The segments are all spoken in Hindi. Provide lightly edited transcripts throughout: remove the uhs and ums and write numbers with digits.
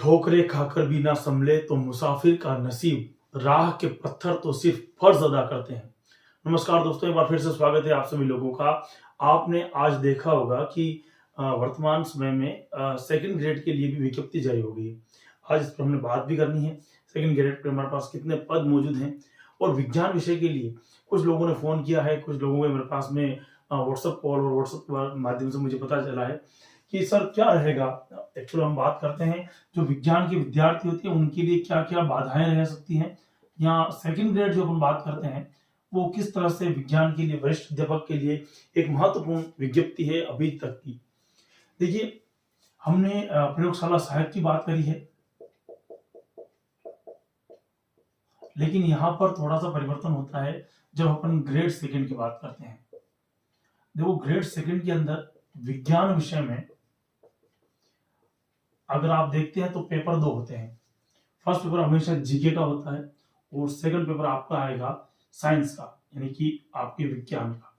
ठोकरे खाकर भी ना संभले तो मुसाफिर का नसीब, राह के पत्थर तो सिर्फ फर्ज अदा करते हैं। नमस्कार दोस्तों, एक बार फिर से स्वागत है आप सभी लोगों का। आपने आज देखा होगा कि वर्तमान समय में सेकंड ग्रेड के लिए भी विज्ञप्ति जारी हो गई है। आज इस पर हमने बात भी करनी है। सेकंड ग्रेड पे हमारे पास कितने पद मौजूद हैं और विज्ञान विषय के लिए कुछ लोगों ने फोन किया है, कुछ लोगों के मेरे पास में व्हाट्सएप कॉल और व्हाट्सएप के माध्यम से मुझे पता चला है कि सर क्या रहेगा। एक्चुअली हम बात करते हैं जो विज्ञान के विद्यार्थी होते हैं उनके लिए क्या क्या बाधाएं रह सकती हैं, या सेकंड ग्रेड जो अपन बात करते हैं वो किस तरह से विज्ञान के लिए वरिष्ठ अध्यापक के लिए एक महत्वपूर्ण विज्ञप्ति है अभी तक की। देखिए, हमने प्रयोगशाला सहायक की बात करी है, लेकिन यहाँ पर थोड़ा सा परिवर्तन होता है जब अपन ग्रेड सेकंड की बात करते हैं। देखो, ग्रेड सेकंड के अंदर विज्ञान विषय में अगर आप देखते हैं तो पेपर दो होते हैं। फर्स्ट पेपर हमेशा जीके का होता है और सेकंड पेपर आपका आएगा साइंस का, यानी कि आपके विज्ञान का।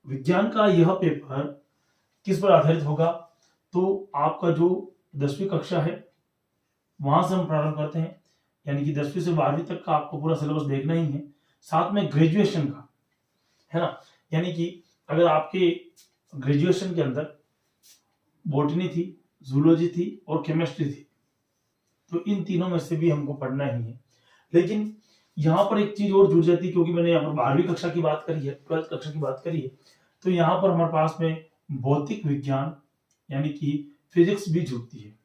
विज्ञान का यह पेपर किस पर आधारित होगा, तो आपका जो 10वीं कक्षा है वहां से हम प्रारंभ करते हैं, यानी कि 10वीं से 12वीं तक का आपको पूरा सिलेबस देखना ही है, साथ में ग्रेजुएशन का, है ना। यानी कि अगर आपके ग्रेजुएशन के अंदर बॉटनी थी, जूलॉजी थी और केमिस्ट्री थी, तो इन तीनों में से भी हमको पढ़ना ही है। लेकिन यहाँ पर एक चीज और जुड़ जाती है, क्योंकि मैंने यहाँ पर 12वीं कक्षा की बात करी है, 12th कक्षा की बात करी है, तो यहाँ पर हमारे पास में भौतिक विज्ञान यानी कि फिजिक्स भी जुड़ती है।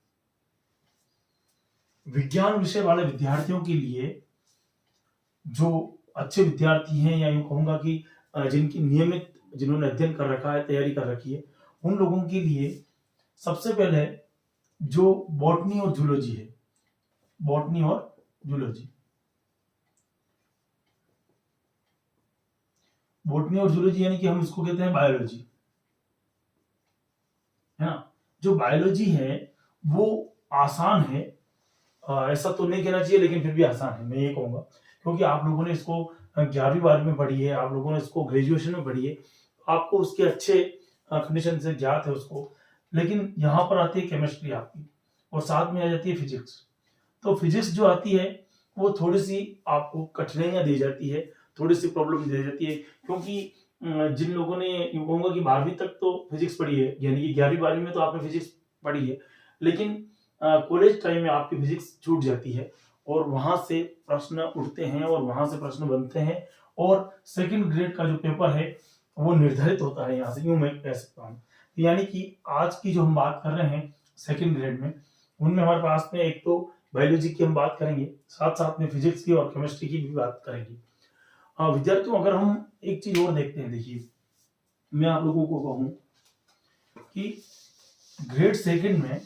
विज्ञान विषय वाले विद्यार्थियों के लिए जो अच्छे विद्यार्थी हैं, या यूं कहूंगा कि जिनकी नियमित जिन्होंने अध्ययन कर रखा है, तैयारी कर रखी है, उन लोगों के लिए सबसे पहले जो बॉटनी और जूलॉजी है, बॉटनी और जूलॉजी, बॉटनी और जूलॉजी यानी कि हम इसको कहते हैं बायोलॉजी, है ना। जो बायोलॉजी है वो आसान है, ऐसा तो नहीं कहना चाहिए लेकिन फिर भी आसान है, मैं ये कहूंगा, क्योंकि आप लोगों ने इसको 11वीं 12वीं में पढ़ी है, आप लोगों ने इसको ग्रेजुएशन में पढ़ी है, आपको उसके अच्छे कंडीशन से ज्ञात है उसको। लेकिन यहाँ पर आती है केमिस्ट्री आपकी और साथ में आ जाती है फिजिक्स। तो फिजिक्स जो आती है वो थोड़ी सी आपको कठिनाइयां दी जाती है, थोड़ी सी प्रॉब्लम दी जाती है, क्योंकि जिन लोगों ने यूं कहूंगा कि 12वीं तक तो फिजिक्स पढ़ी है, यानी कि 11वीं 12वीं में तो आपने फिजिक्स पढ़ी है, लेकिन कॉलेज टाइम में आपकी फिजिक्स छूट जाती है और वहां से प्रश्न उठते हैं और वहां से प्रश्न बनते हैं, और सेकंड ग्रेड का जो पेपर है वो निर्धारित होता है यहाँ से, यूं मैं कह सकता हूँ। यानी कि आज की जो हम बात कर रहे हैं सेकंड ग्रेड में, उनमें हमारे पास में एक तो बायोलॉजी की हम बात करेंगे, साथ साथ में फिजिक्स की और केमिस्ट्री की भी बात करेंगे। विद्यार्थियों, अगर हम एक चीज और देखते हैं, देखिए मैं आप लोगों को कहूं कि ग्रेड सेकंड में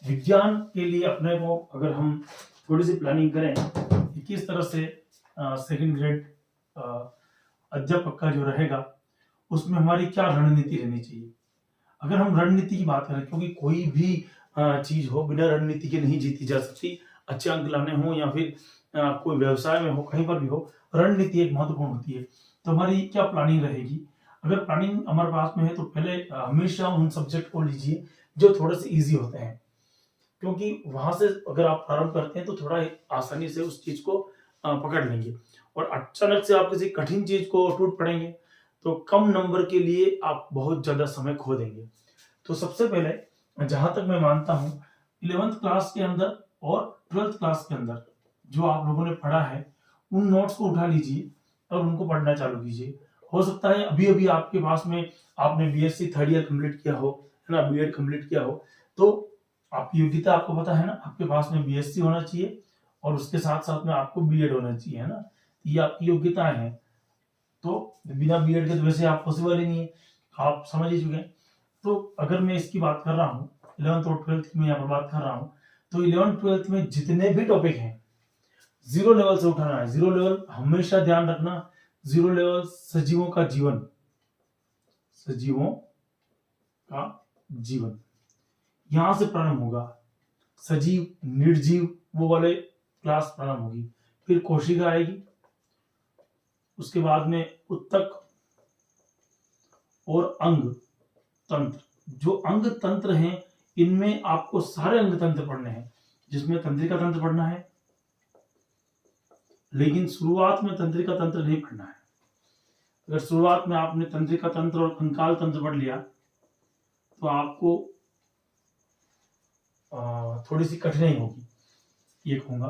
विज्ञान के लिए अपने को अगर हम थोड़ी सी प्लानिंग करें कि किस तरह से सेकंड ग्रेड अध्यापक का जो रहेगा उसमें हमारी क्या रणनीति रहनी चाहिए। अगर हम रणनीति की बात करें, क्योंकि कोई भी चीज हो बिना रणनीति के नहीं जीती जा सकती, अच्छे अंक लाने हो या फिर कोई व्यवसाय में हो, कहीं पर भी हो, रणनीति एक महत्वपूर्ण होती है। तो हमारी क्या प्लानिंग रहेगी। अगर प्लानिंग हमारे पास में है तो पहले हमेशा उन सब्जेक्ट को लीजिए जो थोड़े से ईजी होते हैं, क्योंकि वहां से अगर आप प्रारंभ करते हैं तो थोड़ा आसानी से उस चीज को पकड़ लेंगे, और अचानक से आप किसी कठिन चीज को टूट पड़ेंगे तो कम नंबर के लिए आप बहुत ज्यादा समय खो देंगे। तो सबसे पहले जहां तक मैं मानता हूं, 11th क्लास के अंदर और 12th क्लास के अंदर जो आप लोगों ने पढ़ा है उन नोट्स को उठा लीजिए और उनको पढ़ना चालू कीजिए। हो सकता है अभी अभी आपके पास में आपने बीएससी थर्ड ईयर कंप्लीट किया हो, है ना, बीएड कंप्लीट किया हो, तो आपकी योग्यता आपको पता है ना, आपके पास में बीएससी होना चाहिए और उसके साथ साथ में आपको बीएड होना चाहिए, है ना। ये आपकी योग्यताएं हैं, तो बिना बीएड के तो वैसे आप पॉसिबल ही नहीं है, आप समझ ही चुके हैं। तो अगर मैं इसकी बात कर रहा हूँ 11th और 12th की मैं यहाँ पर बात कर रहा हूँ, तो 11th 12th में जितने भी टॉपिक हैं जीरो लेवल से उठाना है। जीरो लेवल हमेशा ध्यान रखना, जीरो लेवल सजीवों का जीवन, सजीवों का जीवन यहां से प्रारंभ होगा। सजीव निर्जीव वो वाले क्लास प्रारंभ होगी, फिर कोशिका आएगी, उसके बाद में उत्तक और अंग तंत्र, जो अंग तंत्र हैं इनमें आपको सारे अंग तंत्र पढ़ने हैं, जिसमें तंत्रिका तंत्र पढ़ना है, लेकिन शुरुआत में तंत्रिका तंत्र नहीं पढ़ना है। अगर शुरुआत में आपने तंत्रिका तंत्र और कंकाल तंत्र पढ़ लिया तो आपको थोड़ी सी कठिनाई होगी, ये कहूंगा।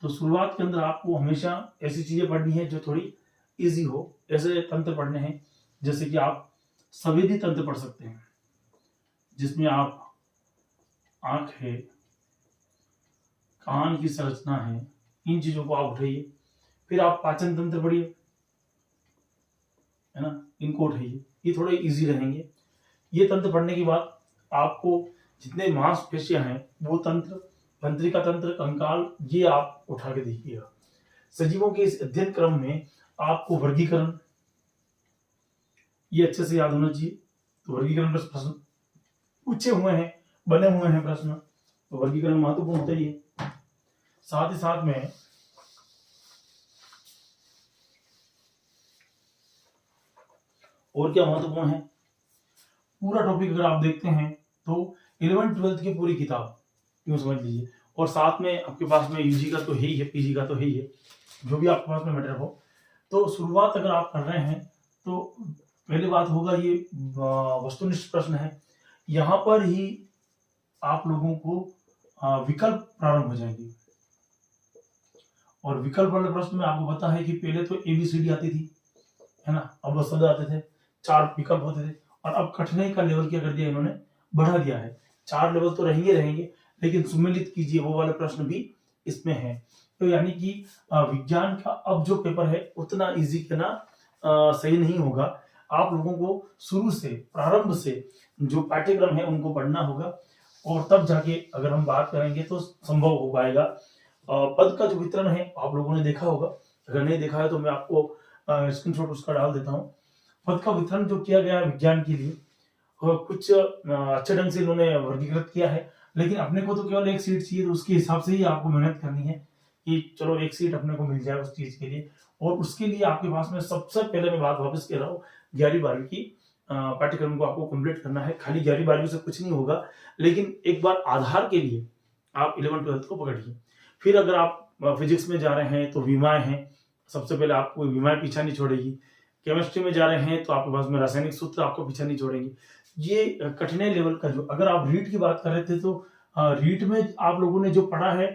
तो शुरुआत के अंदर आपको हमेशा ऐसी चीजें पढ़नी है जो थोड़ी इजी हो। ऐसे तंत्र पढ़ने हैं जैसे कि आप संवेदी तंत्र पढ़ सकते हैं, जिसमें आप आंख है, कान की संरचना है, इन चीजों को आप उठाइए। फिर आप पाचन तंत्र पढ़िए, है ना, इनको उठाइए, ये थोड़े इजी रहेंगे। ये तंत्र पढ़ने के बाद आपको जितने मांसपेशियां हैं वो तंत्र, तंत्रिका तंत्र, कंकाल, ये आप उठा के देखिएगा। सजीवों के इस अध्ययन क्रम में आपको वर्गीकरण, ये अच्छे से याद होना चाहिए। तो वर्गीकरण पर प्रश्न पूछे हुए हैं, बने हुए हैं प्रश्न, तो वर्गीकरण महत्वपूर्ण होता ही है। साथ ही साथ में और क्या महत्वपूर्ण है, पूरा टॉपिक अगर आप देखते हैं तो 11th-12th की पूरी किताब यूं समझ लीजिए, और साथ में आपके पास में यूजी का तो है ही है, पीजी का तो है ही है, जो भी आपके पास में मैटर हो। तो शुरुआत अगर आप कर रहे हैं तो पहली बात होगा, ये वस्तुनिष्ठ प्रश्न है, यहाँ पर ही आप लोगों को विकल्प प्रारंभ हो जाएंगे। और विकल्प वाले प्रश्न में आपको पता है कि पहले तो ABCD आती थी, है ना, अब वो शब्द आते थे, 4 विकल्प होते थे, और अब कठिनाई का लेवल क्या कर दिया इन्होंने, बढ़ा दिया है। 4 लेवल तो रहेंगे, लेकिन सुमेलित कीजिए वो वाले प्रश्न भी इसमें है। तो यानी कि विज्ञान का अब जो पेपर है उतना इजी कहना सही नहीं होगा। आप लोगों को शुरू से, प्रारंभ से जो पाठ्यक्रम है उनको पढ़ना होगा, और तब जाके अगर हम बात करेंगे तो संभव हो पाएगा। पद का जो वितरण है आप लोगों ने देखा होगा, अगर नहीं देखा है तो मैं आपको स्क्रीनशॉट उसका डाल देता हूँ। पद का वितरण जो किया गया विज्ञान के लिए, कुछ अच्छे ढंग से इन्होंने वर्गीकृत किया है, लेकिन अपने को तो केवल एक सीट चाहिए, तो उसके हिसाब से ही आपको मेहनत करनी है कि चलो एक सीट अपने को मिल जाए उस चीज के लिए। और उसके लिए आपके पास में सबसे पहले मैं बात वापस कह रहा हूँ, 11वीं-12वीं की पाठ्यक्रम को आपको कंप्लीट करना है। खाली 11वीं-12वीं से कुछ नहीं होगा, लेकिन एक बार आधार के लिए आप 11th-12th को पकड़िए। फिर अगर आप फिजिक्स में जा रहे हैं तो विमाएं हैं, सबसे पहले आपको विमाएं पीछा नहीं छोड़ेगी। केमिस्ट्री में जा रहे हैं तो आपके पास में रासायनिक सूत्र आपको पीछा नहीं छोड़ेंगे। ये कठिनाई लेवल का जो, अगर आप रीट की बात कर रहे थे तो रीट में आप लोगों ने जो पढ़ा है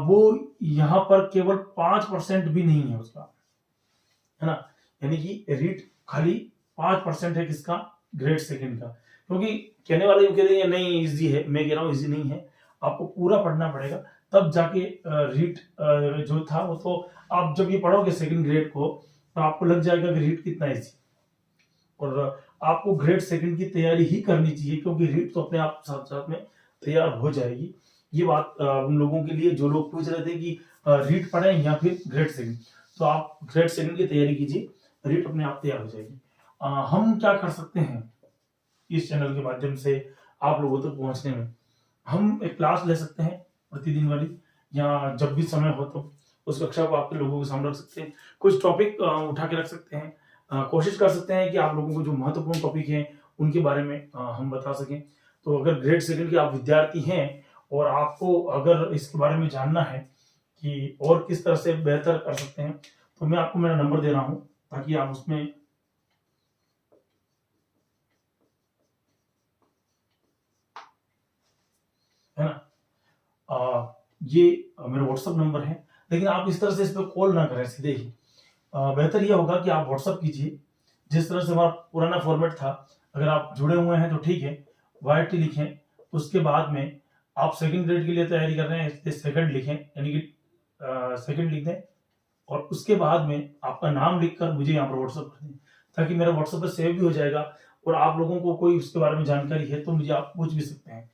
वो यहाँ पर केवल 5% भी नहीं है उसका, है ना, यानी कि रीट खाली 5% है किसका, ग्रेड सेकंड का। क्योंकि कहने वाले ये कह रहे हैं नहीं इजी है, मैं कह रहा हूँ इजी नहीं है, आपको पूरा पढ़ना पड़ेगा, तब जाके रीट जो था वो तो आप जब ये पढ़ोगे सेकंड ग्रेड को तो आपको लग जाएगा कि रीट कितना इजी। और आपको ग्रेड सेकंड की तैयारी ही करनी चाहिए, क्योंकि रीट तो अपने आप साथ साथ में तैयार हो जाएगी। ये बात उन लोगों के लिए जो लोग पूछ रहे थे कि रीट पढ़ें या फिर ग्रेड सेकंड, तो आप ग्रेड सेकंड की तैयारी कीजिए, रीट अपने आप तैयार हो जाएगी। हम क्या कर सकते हैं इस चैनल के माध्यम से आप लोगों तक पहुंचने में, हम एक क्लास ले सकते हैं प्रतिदिन वाली, या जब भी समय हो तो उस कक्षा को आपके लोगों के सामने रख सकते हैं, कुछ टॉपिक उठा के रख सकते हैं, कोशिश कर सकते हैं कि आप लोगों को जो महत्वपूर्ण टॉपिक हैं उनके बारे में हम बता सकें। तो अगर ग्रेड सेकंड के आप विद्यार्थी हैं और आपको अगर इसके बारे में जानना है कि और किस तरह से बेहतर कर सकते हैं, तो मैं आपको मेरा नंबर दे रहा हूं ताकि आप उसमें, है ना, ये मेरा व्हाट्सएप नंबर है, लेकिन आप इस तरह से इस पर कॉल ना करें सीधे ही, बेहतर यह होगा कि आप व्हाट्सएप कीजिए जिस तरह से हमारा पुराना फॉर्मेट था। अगर आप जुड़े हुए हैं तो ठीक है, YT लिखें, उसके बाद में आप सेकंड ग्रेड के लिए तैयारी कर रहे हैं इसलिए सेकंड लिखें, यानी कि सेकंड लिख दें, और उसके बाद में आपका नाम लिखकर मुझे यहाँ पर व्हाट्सएप कर दें, ताकि मेरा व्हाट्सएप पर सेव भी हो जाएगा, और आप लोगों को कोई उसके बारे में जानकारी है तो मुझे आप पूछ भी सकते हैं।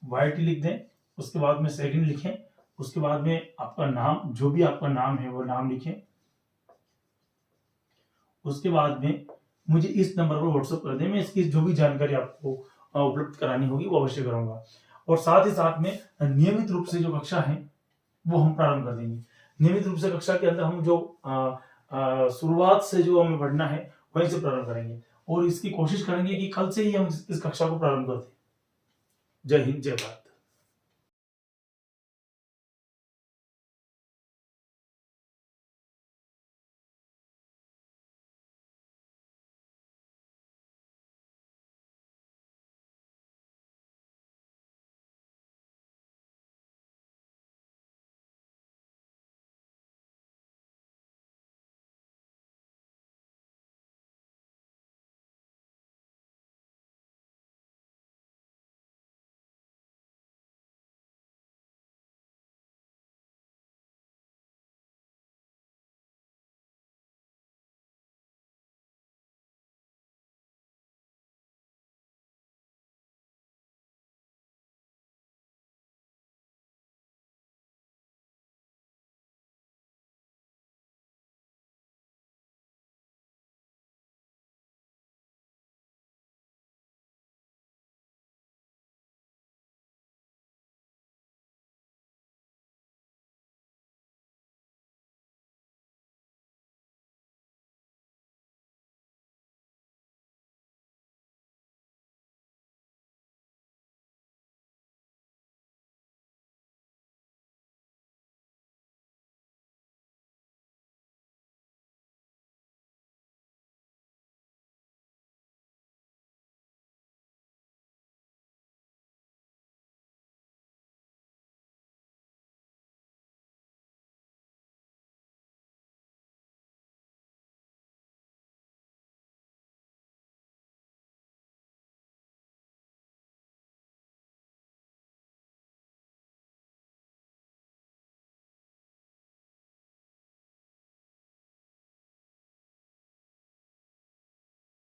YT लिख दें, उसके बाद में सेकंड लिखें, उसके बाद में आपका नाम, जो भी आपका नाम है वो नाम लिखें, उसके बाद में मुझे इस नंबर पर व्हाट्सएप कर दें, मैं इसकी जो भी जानकारी आपको उपलब्ध करानी होगी वो अवश्य करूंगा। और साथ ही साथ में नियमित रूप से जो कक्षा है वो हम प्रारंभ कर देंगे। नियमित रूप से कक्षा के अंदर हम जो शुरुआत से जो हमें पढ़ना है वहीं से प्रारंभ करेंगे, और इसकी कोशिश करेंगे कि कल से ही हम इस कक्षा को प्रारंभ कर दें। जय हिंद, जय भारत।